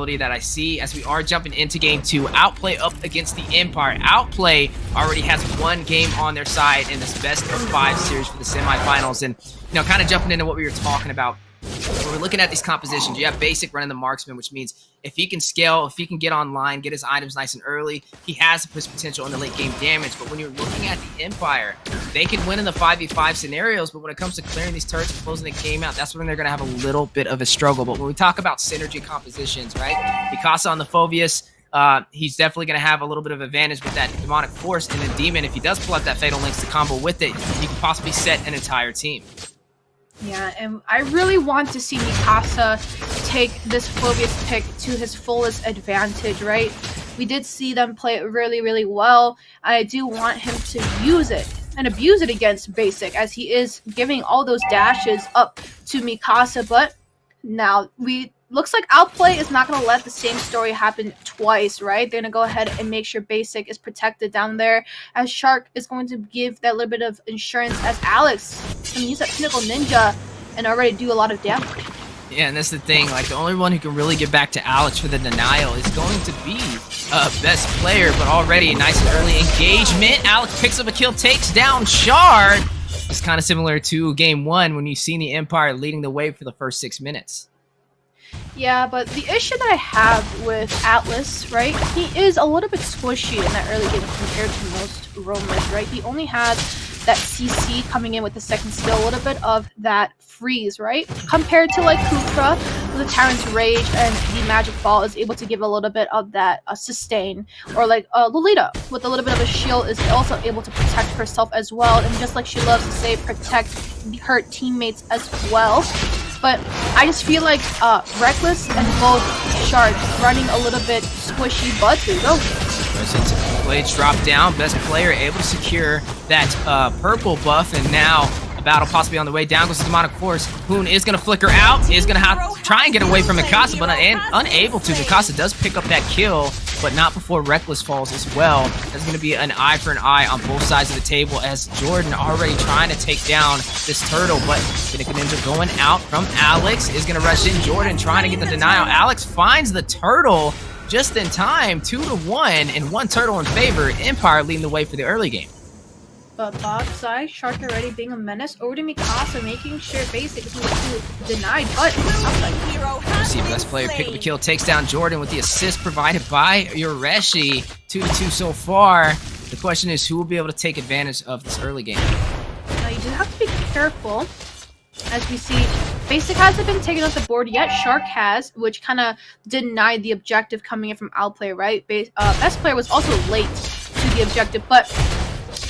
possibility that I see as we are jumping into game 2. Outplay up against the Empire. Outplay already has 1 game on their side in this best of 5 series for the semifinals. And, you know, kind of jumping into what we were talking about, when we're looking at these compositions, you have Basic running the marksman, which means if he can scale, if he can get online, get his items nice and early, he has his potential in the late game damage. But when you're looking at the Empire, they can win in the 5v5 scenarios, but when it comes to clearing these turrets and closing the game out, that's when they're going to have a little bit of a struggle. But when we talk about synergy compositions, right? Mikasa on the Phobius, he's definitely going to have a little bit of advantage with that demonic force, and then Demon, if he does pull out that Fatal Links to combo with it, he can possibly set an entire team. Yeah, and I really want to see Mikasa take this Phobius pick to his fullest advantage, right? We did see them play it really, really well. I do want him to use it and abuse it against Basic, as he is giving all those dashes up to Mikasa, but now looks like Outplay is not going to let the same story happen twice, right? They're going to go ahead and make sure Basic is protected down there, as Shark is going to give that little bit of insurance, as Alex can use that Pinnacle Ninja and already do a lot of damage. Yeah, and that's the thing. Like, the only one who can really get back to Alex for the denial is going to be best player, but already a nice and early engagement. Alex picks up a kill, takes down Shard. It's kind of similar to game 1 when you've seen the Empire leading the way for the first 6 minutes. Yeah, but the issue that I have with Atlas, right, he is a little bit squishy in that early game compared to most roamers, right? He only has that CC coming in with the second skill, a little bit of that freeze, right? Compared to like Kufra with the Tyrant's Rage and the Magic Ball is able to give a little bit of that sustain, or like Lolita with a little bit of a shield is also able to protect herself as well, and just like she loves to say, protect her teammates as well. But I just feel like Reckless and both Sharks running a little bit squishy, but here we go. Blades drop down, best player able to secure that purple buff, and now a battle possibly on the way. Down goes the demonic force. HOON is going to flicker out, is going to have to try and get away from Mikasa, but unable to. Mikasa does pick up that kill, but not before Reckless falls as well. There's going to be an eye for an eye on both sides of the table, as Jordan already trying to take down this turtle, but Pinnacle Ninja going out from Alex is going to rush in. Jordan trying to get the denial. Alex finds the turtle just in time, 2-1, and 1 turtle in favor. Empire leading the way for the early game. But bot side, Shark already being a menace over to Mikasa, making sure Basic is going to deny, but you see best player pick up a kill, takes down Jordan with the assist provided by Yoreshi. 2-2 so far. The question is, who will be able to take advantage of this early game? Now you do have to be careful. As we see, Basic hasn't been taken off the board yet. Shark has, which kind of denied the objective coming in from Outplay, right? Best player was also late to the objective, but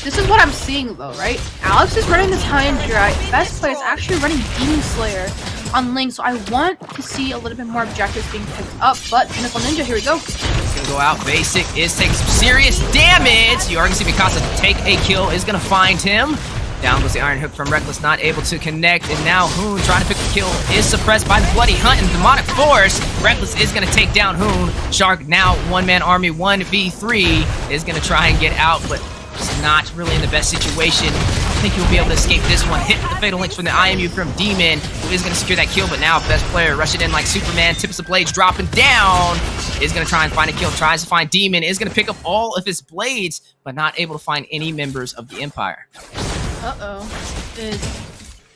this is what I'm seeing though, right? Alex is running this high and dry. Best player is actually running Demon Slayer on Link, so I want to see a little bit more objectives being picked up, but Pinnacle Ninja, here we go. He's gonna go out. Basic is taking some serious damage. You are gonna see Mikasa take a kill, is gonna find him. Down goes the Iron Hook from Reckless, not able to connect, and now HOON trying to pick the kill is suppressed by the Bloody Hunt and Demonic Force. Reckless is going to take down HOON. Shark now one-man army, 1v3, is going to try and get out, but it's not really in the best situation. I think he'll be able to escape this one. Hit with the Fatal Links from the IMU from Demon, who is going to secure that kill, but now best player rushing in like Superman, tips the blades, dropping down, is going to try and find a kill, tries to find Demon, is going to pick up all of his blades, but not able to find any members of the Empire. Is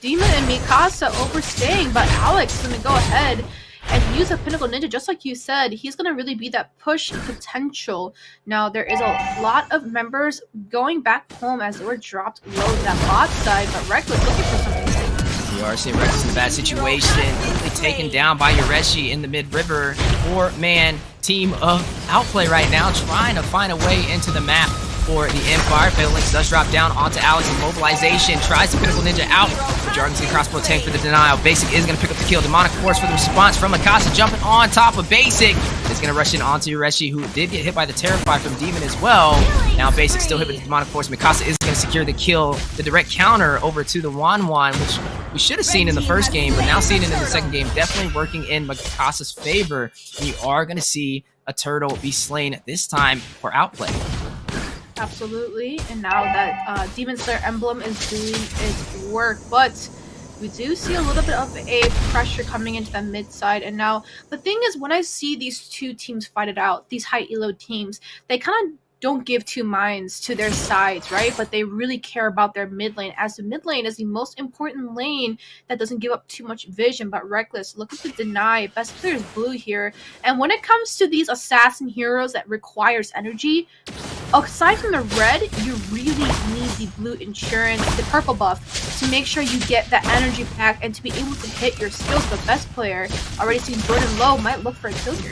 Demon and Mikasa overstaying, but Alex is going to go ahead and use a Pinnacle Ninja, just like you said. He's going to really be that push potential. Now, there is a lot of members going back home as they were dropped low in that bot side, but Reckless looking for something. You are seeing Reckless in a bad situation, quickly taken down by Yoreshi in the mid-river. 4-man team of Outplay right now, trying to find a way into the map for the Empire. Fatal Links does drop down onto Alex. Immobilization tries to Pinnacle Ninja out, but Jargon's gonna crossbow tank for the denial. Basic is gonna pick up the kill. Demonic Force for the response from Mikasa, jumping on top of Basic. Is gonna rush in onto Yoreshi, who did get hit by the Terrify from Demon as well. Now Basic still hit with the Demonic Force. Mikasa is gonna secure the kill, the direct counter over to the Wanwan, which we should have seen in the first game, but now seeing it in the second game, definitely working in Mikasa's favor. And you are gonna see a turtle be slain this time for Outplay. Absolutely, and now that Demon Slayer emblem is doing its work, but We do see a little bit of a pressure coming into the mid side, and now the thing is, when I see these two teams fight it out, these high elo teams, they kind of don't give two minds to their sides, right? But they really care about their mid lane, as the mid lane is the most important lane that doesn't give up too much vision. But Reckless, look at the deny. Best player is blue here. And when it comes to these assassin heroes that requires energy, aside from the red, you really need the blue insurance, the purple buff, to make sure you get that energy back and to be able to hit your skills. But Best player, already seeing Jordan low, might look for a kill here.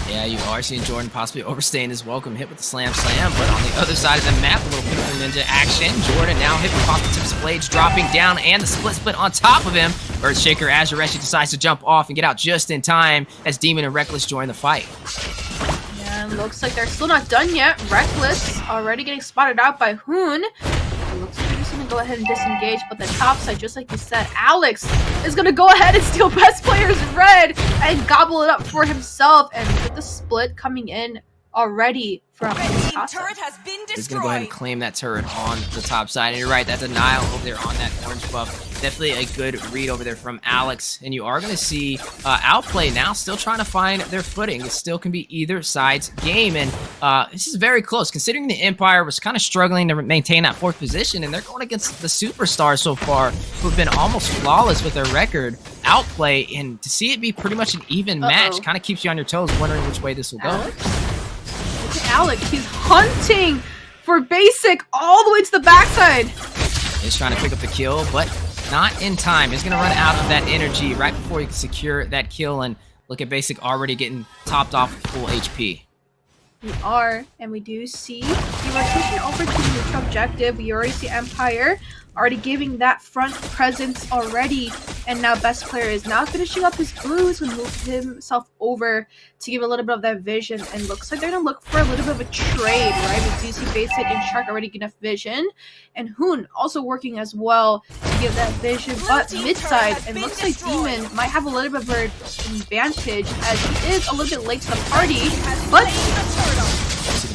Yeah, you are seeing Jordan possibly overstaying his welcome, hit with the slam, but on the other side of the map, a little Pinnacle Ninja action. Jordan now hit with possible tips of blades, dropping down, and the split on top of him. Earthshaker as Yoreshi decides to jump off and get out just in time as Demon and Reckless join the fight. Yeah, looks like they're still not done yet. Reckless already getting spotted out by HOON. It looks like they're just gonna go ahead and disengage, but the top side, just like you said, Alex is gonna go ahead and steal Best Player's red and gobble it up for himself. And with the split coming in already from turret has been destroyed. He's gonna go ahead and claim that turret on the top side. And you're right, that denial over there on that orange buff. Definitely a good read over there from Alex. And you are gonna see Outplay now still trying to find their footing. It still can be either side's game. And this is very close, considering the Empire was kind of struggling to maintain that 4th position. And they're going against the superstars so far, who've been almost flawless with their record. Outplay, and to see it be pretty much an even match kind of keeps you on your toes, wondering which way this will go. Alex, he's hunting for basic all the way to the backside. He's trying to pick up the kill, but not in time. He's going to run out of that energy right before he can secure that kill. And look at basic already getting topped off with full HP. We are, and we do see the rotation over to the neutral objective. We already see Empire already giving that front presence already, and now Best player is now finishing up his blues and moved himself over to give a little bit of that vision. And looks like they're gonna look for a little bit of a trade, right? We do see Basic and Shark already get enough vision, and HOON also working as well to give that vision. But mid side, and looks like Demon might have a little bit of an advantage as he is a little bit late to the party, but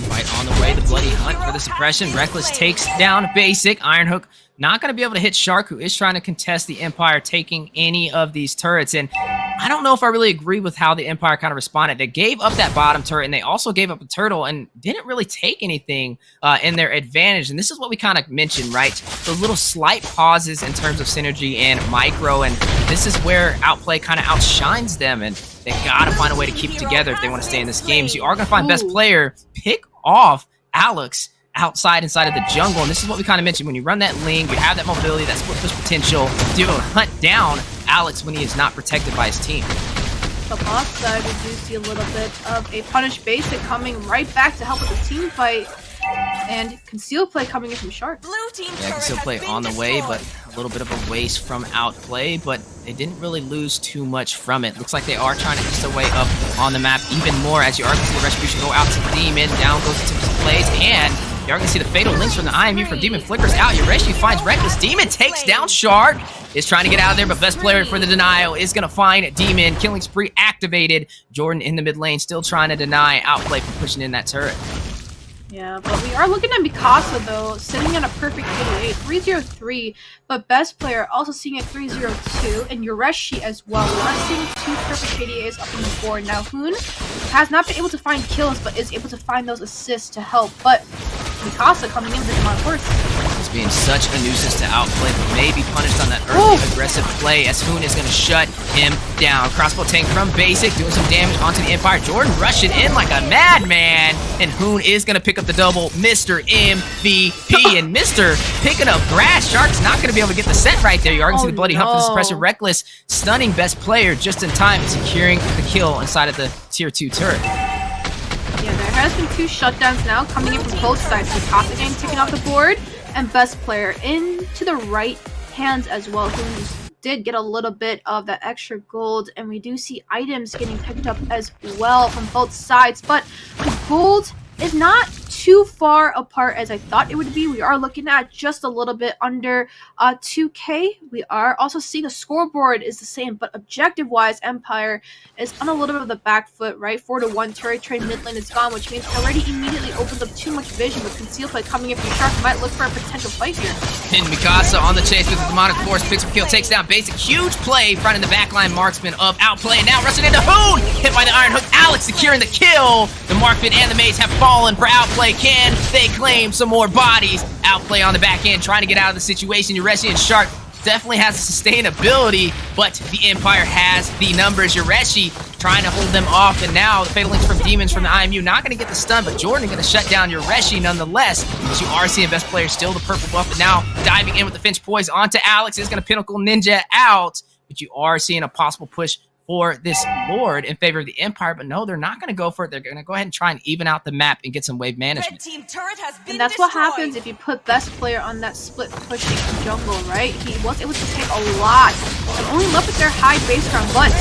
Fight on the way, the bloody hunt for the suppression. Reckless takes down Basic. Ironhook not going to be able to hit Shark, who is trying to contest the Empire taking any of these turrets. And I don't know if I really agree with how the Empire kind of responded. They gave up that bottom turret, and they also gave up a turtle and didn't really take anything in their advantage. And this is what we kind of mentioned, right? Those little slight pauses in terms of synergy and micro, and this is where Outplay kind of outshines them, and they got to find a way to keep it together if they want to stay in this game. So you are going to find Best player pick off Alex inside of the jungle, and this is what we kind of mentioned. When you run that Ling, you have that mobility, that split push potential to be able to hunt down Alex when he is not protected by his team. The boss side, we do see a little bit of a punish Basic coming right back to help with the team fight, and Conceal Play coming in from Shark. Yeah, Conceal Play on the way, but a little bit of a waste from Outplay, but they didn't really lose too much from it. Looks like they are trying to ease their way up on the map even more, as you are going to see the Retribution go out to Demon, down goes to Plays, and you are going to see the fatal links from the IMU from Demon flickers out. Yoreshi finds Reckless. Demon takes down Shark. Is trying to get out of there, but Best player for the denial is going to find Demon. Killing spree activated. Jordan in the mid lane still trying to deny Outplay from pushing in that turret. Yeah, but we are looking at Mikasa, though, sitting at a perfect KDA, 303, but Best player also seeing a 302, and Yoreshi as well. We are seeing 2 perfect KDAs up on the board. Now, HOON has not been able to find kills, but is able to find those assists to help. But Mikasa coming in with him on horse. He's being such a nuisance to Outplay, but may be punished on that early aggressive play, as HOON is going to shut him down. Crossbow tank from Basic, doing some damage onto the Empire. Jordan rushing in like a madman, and HOON is going to pick up the double. Mr. MVP, and Mr. picking up grass. Shark's not going to be able to get the set right there. You are going to see the bloody hunt for the suppressor. Reckless stunning Best player just in time, securing the kill inside of the tier 2 turret. Yeah, there has been 2 shutdowns now coming in from both sides. Mikasa getting taken off the board, and Best player into the right hands as well. Who did get a little bit of that extra gold, and we do see items getting picked up as well from both sides, but the gold is not too far apart as I thought it would be. We are looking at just a little bit under 2K. We are also seeing the scoreboard is the same, but objective-wise, Empire is on a little bit of the back foot, right? 4-1 turret trade mid lane is gone, which means already immediately opens up too much vision with conceal play coming in from Shark. Might look for a potential fight here. And Mikasa on the chase with the demonic force, picks up kill, takes down Basic. Huge play, front in the backline marksman of Outplay, and now rushing into HOON, hit by the Iron Hook. Alex securing the kill. The marksman and the maze have fallen for Outplay. Can they claim some more bodies? Outplay on the back end, trying to get out of the situation. Yureshi and Shark definitely has sustainability, but the Empire has the numbers. Yureshi trying to hold them off, and now the Fatal Links from Demons from the IMU not going to get the stun, but Jordan going to shut down Yureshi nonetheless, as you are seeing best player still the purple buff, but now diving in with the Finch Poise onto Alex is going to Pinnacle Ninja out, but you are seeing a possible push for this Lord in favor of the Empire, but no, they're not going to go for it. They're going to go ahead and try and even out the map and get some wave management. Red team turret has been And that's destroyed. what happens if you put best player on that split pushing jungle, right? He was able to take a lot and only left with their high base round, but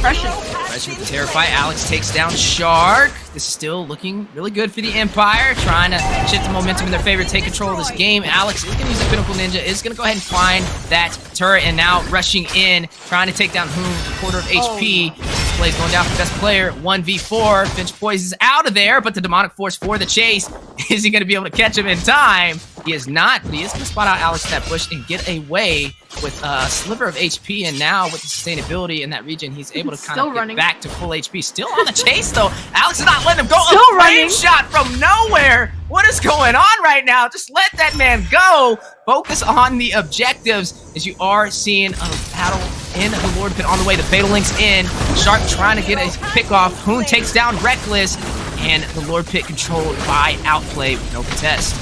pressure. Pressure with the Terrify. Alex takes down Shark. This is still looking really good for the Empire, trying to shift the momentum in their favor, take control of this game. Alex is going to use the Pinnacle Ninja, is going to go ahead and find that turret, and now rushing in, trying to take down HOON, quarter of HP. Plays going down for best player, 1v4. Finch Poise is out of there, but the demonic force for the chase. Is he going to be able to catch him in time? He is not, but he is going to spot out Alex in that bush and get away with a sliver of HP, and now with the sustainability in that region, he's able to kind of get back to full HP. Still on the chase, though. Alex is not letting him go. Still a running. shot from nowhere. What is going on right now? Just let that man go. Focus on the objectives, as you are seeing a battle in the Lord Pit on the way. The Fatal Links in. Shark trying to get a pick off. HOON takes down Reckless, and the Lord Pit controlled by Outplay with no contest.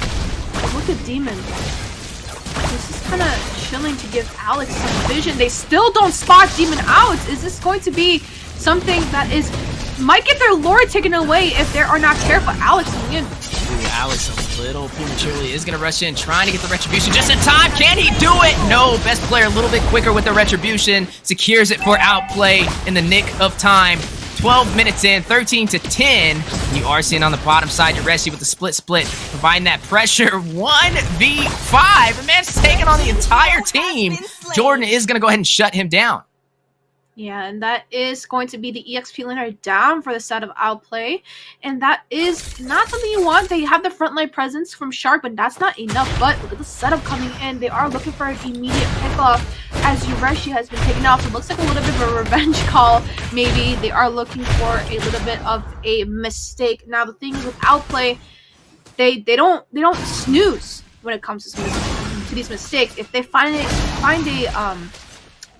Look at Demon. This is kind of chilling to give Alex some vision. They still don't spot Demon out. Is this going to be something that might get their lore taken away if they are not careful? Alex coming in. Ooh, Alex a little prematurely is going to rush in, trying to get the Retribution just in time. Can he do it? No, best player a little bit quicker with the Retribution. Secures it for Outplay in the nick of time. 12 minutes in, 13-10. You are seeing on the bottom side, Yureshi with the split, providing that pressure. 1v5. The man's taking on the entire team. Jordan is going to go ahead and shut him down. Yeah, and that is going to be the EXP laner down for the side of Outplay. And that is not something you want. They have the frontline presence from Shark, but that's not enough. But look at the setup coming in. They are looking for an immediate pickoff as Yureshi has been taken off. It looks like a little bit of a revenge call. Maybe they are looking for a little bit of a mistake. Now, the thing is with Outplay, they don't snooze when it comes to these mistakes. If they find a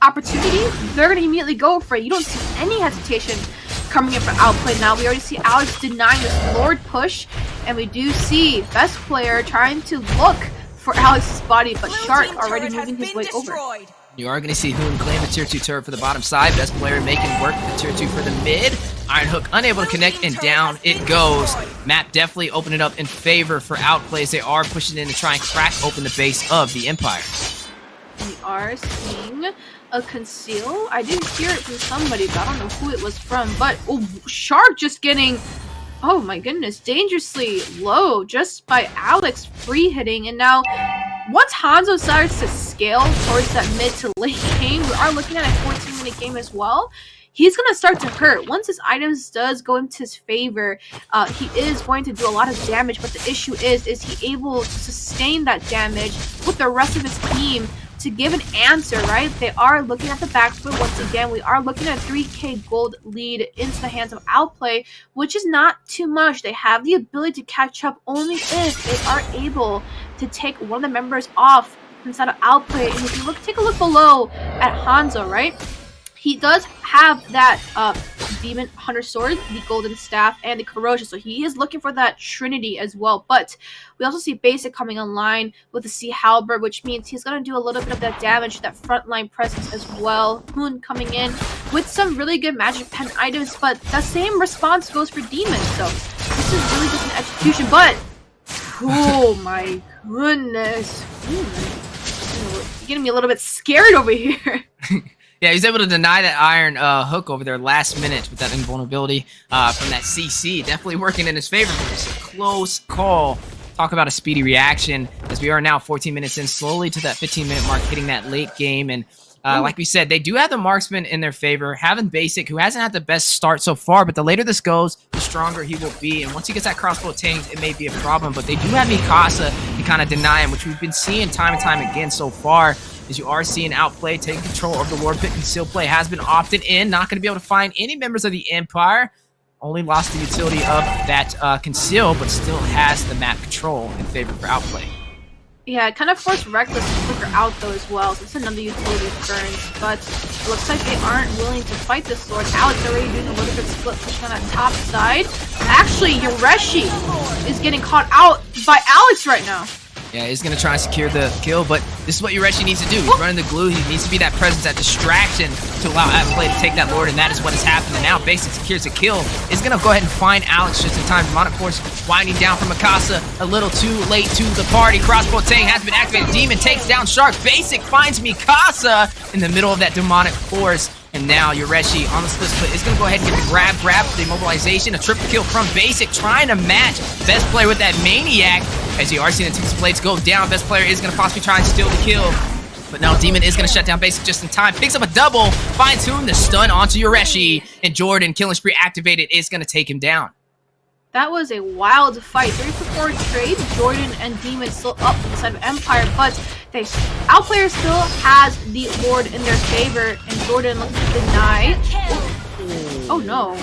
opportunity, they're going to immediately go for it. You don't see any hesitation coming in for Outplay. Now we already see Alex denying this Lord push, and we do see best player trying to look for Alex's body, but Shark already moving his way over. You are going to see HOON claim the tier 2 turret for the bottom side. Best player making work with the tier 2 for the mid. Iron Hook unable to connect, and down it goes. Map definitely opening up in favor for Outplays. They are pushing in to try and crack open the base of the Empire. We are seeing a conceal. I didn't hear it from somebody, but I don't know who it was from. But Shark just getting, oh my goodness, dangerously low just by Alex free hitting. And now, once Hanzo starts to scale towards that mid to late game, we are looking at a 14-minute game as well. He's going to start to hurt. Once his items does go into his favor, he is going to do a lot of damage. But the issue is he able to sustain that damage with the rest of his team to give an answer, right? They are looking at the back foot once again. We are looking at a 3k gold lead into the hands of Outplay, which is not too much. They have the ability to catch up only if they are able to take one of the members off inside of Outplay. And if you take a look below at Hanzo, right? He does have that Demon Hunter Sword, the Golden Staff, and the Corrosion. So he is looking for that Trinity as well. But we also see Basic coming online with the Sea Halberd, which means he's going to do a little bit of that damage, that frontline presence as well. HOON coming in with some really good Magic Pen items, but the same response goes for Demon. So this is really just an execution. But, oh my goodness. You're getting me a little bit scared over here. Yeah, he's able to deny that iron hook over there last minute with that invulnerability from that CC. Definitely working in his favor, but it's a close call. Talk about a speedy reaction as we are now 14 minutes in, slowly to that 15-minute mark, hitting that late game. And like we said, they do have the marksman in their favor, having Basic, who hasn't had the best start so far, but the later this goes, the stronger he will be. And once he gets that crossbow tanked, it may be a problem, but they do have Mikasa to kind of deny him, which we've been seeing time and time again so far, as you are seeing Outplay taking control of the Lord Pit. Conceal play has been opted in, not going to be able to find any members of the Empire. Only lost the utility of that Conceal, but still has the map control in favor for Outplay. Yeah, it kind of forced Reckless to flicker out though as well, so it's another utility of Burns, but it looks like they aren't willing to fight this sword. Alex already doing a little bit split push on that top side. Actually, Yoreshi is getting caught out by Alex right now. Yeah, he's going to try and secure the kill, but this is what Yoreshi needs to do. He's running the glue. He needs to be that presence, that distraction to allow Outplay to take that Lord, and that is what is happening. Now Basic secures the kill. Is going to go ahead and find Alex just in time. Demonic Force winding down from Mikasa. A little too late to the party. Crossbow Tang has been activated. Demon takes down Shark. Basic finds Mikasa in the middle of that Demonic Force. And now Yoreshi on the split is going to go ahead and get the grab for the immobilization. A triple kill from Basic, trying to match Best Player with that Maniac. As you are seeing the two blades go down, Best Player is going to possibly try and steal the kill. But now Demon is going to shut down Basic just in time. Picks up a double, finds HOON, the stun onto Yoreshi. And Jordan, killing spree activated, is going to take him down. That was a wild fight. 3-4 trade. Jordan and Demon still up on the side of Empire, but Outplayer still has the Lord in their favor, and Jordan looks to deny. Oh no.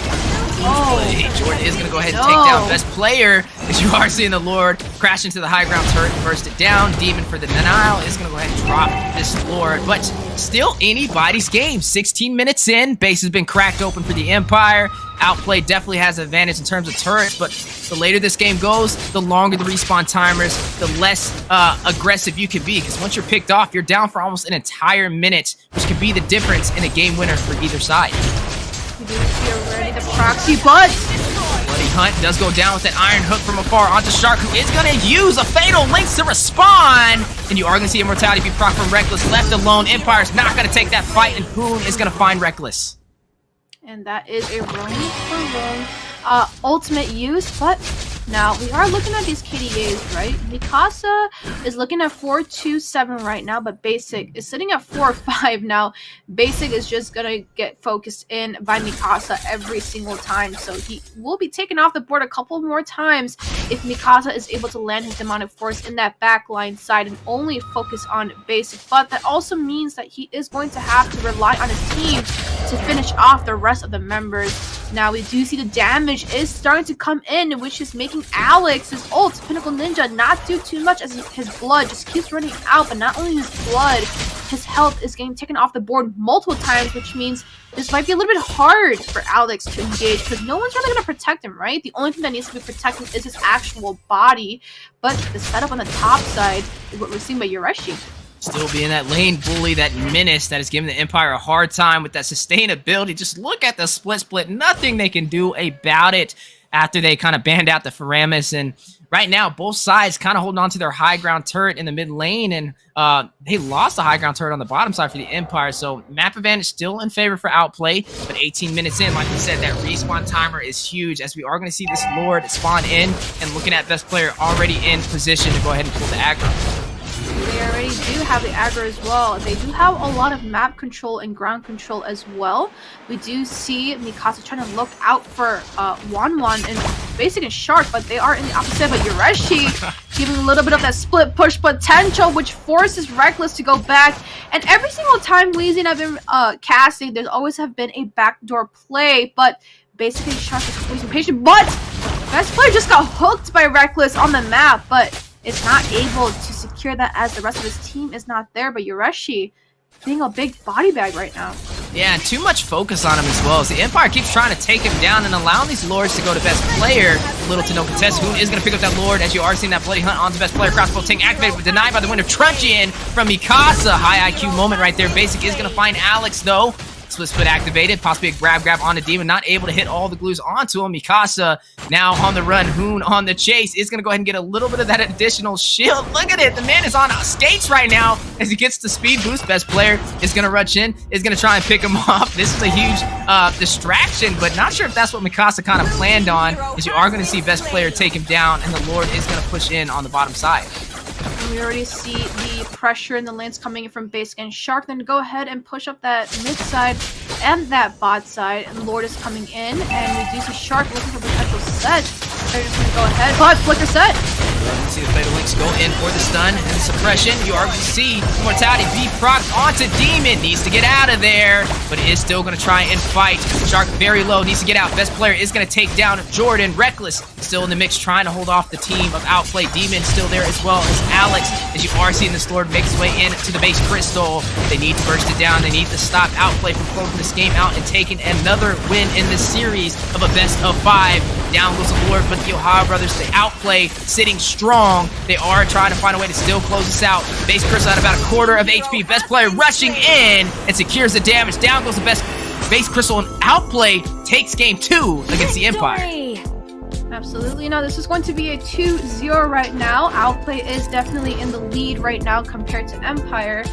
Oh, Jordan is going to go ahead and take down Best Player. As you are seeing the Lord crash into the high ground turret and burst it down. Demon for the denial is going to go ahead and drop this Lord. But still anybody's game. 16 minutes in. Base has been cracked open for the Empire. Outplay definitely has an advantage in terms of turrets, but the later this game goes, the longer the respawn timers, the less aggressive you can be. Because once you're picked off, you're down for almost an entire minute, which could be the difference in a game winner for either side. We do see already the proxy, but Bloody Hunt does go down with an iron hook from afar onto Shark, who is going to use a fatal lynx to respond. And you are going to see Immortality be proc from Reckless. Left alone, Empire's not going to take that fight, and HOON is going to find Reckless. And that is a roam for roam ultimate use, but now we are looking at these KDAs, right? Mikasa is looking at 4-2-7 right now, but Basic is sitting at 4-5 now. Basic is just gonna get focused in by Mikasa every single time, so he will be taken off the board a couple more times if Mikasa is able to land his Demonic Force in that backline side and only focus on Basic. But that also means that he is going to have to rely on his team to finish off the rest of the members. Now we do see the damage is starting to come in, which is making Alex's ult, Pinnacle Ninja, not do too much as his blood just keeps running out. But not only his blood, his health is getting taken off the board multiple times, which means this might be a little bit hard for Alex to engage because no one's really going to protect him, right? The only thing that needs to be protected is his actual body. But the setup on the top side is what we're seeing by Yoreshi. Still being that lane bully, that menace that is giving the Empire a hard time with that sustainability. Just look at the split. Nothing they can do about it after they kind of banned out the Faramis. And right now, both sides kind of holding on to their high ground turret in the mid lane. And they lost the high ground turret on the bottom side for the Empire. So map advantage still in favor for Outplay. But 18 minutes in, like we said, that respawn timer is huge, as we are going to see this Lord spawn in. And looking at Best Player already in position to go ahead and pull the aggro. They already do have the aggro as well. They do have a lot of map control and ground control as well. We do see Mikasa trying to look out for Wanwan and Basic and Shark, but they are in the opposite. But Yoreshi giving a little bit of that split push potential, which forces Reckless to go back. And every single time Weezy and I've been casting, there's always have been a backdoor play, but basically Shark is squeezing patient. But Best Player just got hooked by Reckless on the map, but it's not able to secure that as the rest of his team is not there. But Yoreshi being a big body bag right now. Yeah, and too much focus on him as well. As the Empire keeps trying to take him down and allowing these Lords to go to Best Player. Little to no contest. HOON is going to pick up that Lord, as you are seeing that Bloody Hunt onto Best Player. Crossbow Ting activated, but denied by the wind of Truncheon from Mikasa. High IQ moment right there. Basic is going to find Alex, though. Split split activated, possibly a grab on the Demon, not able to hit all the glues onto him. Mikasa now on the run, Hoon on the chase, is going to go ahead and get a little bit of that additional shield. Look at it, the man is on skates right now as he gets the speed boost. Best player is going to rush in, is going to try and pick him off. This is a huge distraction, but not sure if that's what Mikasa kind of planned on, as you are going to see best player take him down, and the Lord is going to push in on the bottom side. And we already see the pressure in the lanes coming in from base against Shark. Then go ahead and push up that mid side and that bot side. And Lord is coming in, and we do see Shark looking for potential set. They're just gonna go ahead, but flicker set. You see the Fatal Links go in for the stun and the suppression. You are going to see Mortality be procced onto Demon. Needs to get out of there, but is still going to try and fight. Shark very low, needs to get out. Best player is going to take down Jordan. Reckless still in the mix, trying to hold off the team of Outplay. Demon still there as well as Alex, as you are seeing this Lord make his way into the base crystal. They need to burst it down. They need to stop Outplay from closing this game out and taking another win in this series of a best of 5. Down goes the Lord, but the THEOHIOBROTHERS, they Outplay, sitting strong. They are trying to find a way to still close this out. Base crystal at about a quarter of HP. Best player rushing in and secures the damage. Down goes the base crystal, and Outplay takes game 2 against the Empire. Absolutely. Now this is going to be a 2-0 right now. Outplay is definitely in the lead right now compared to Empire.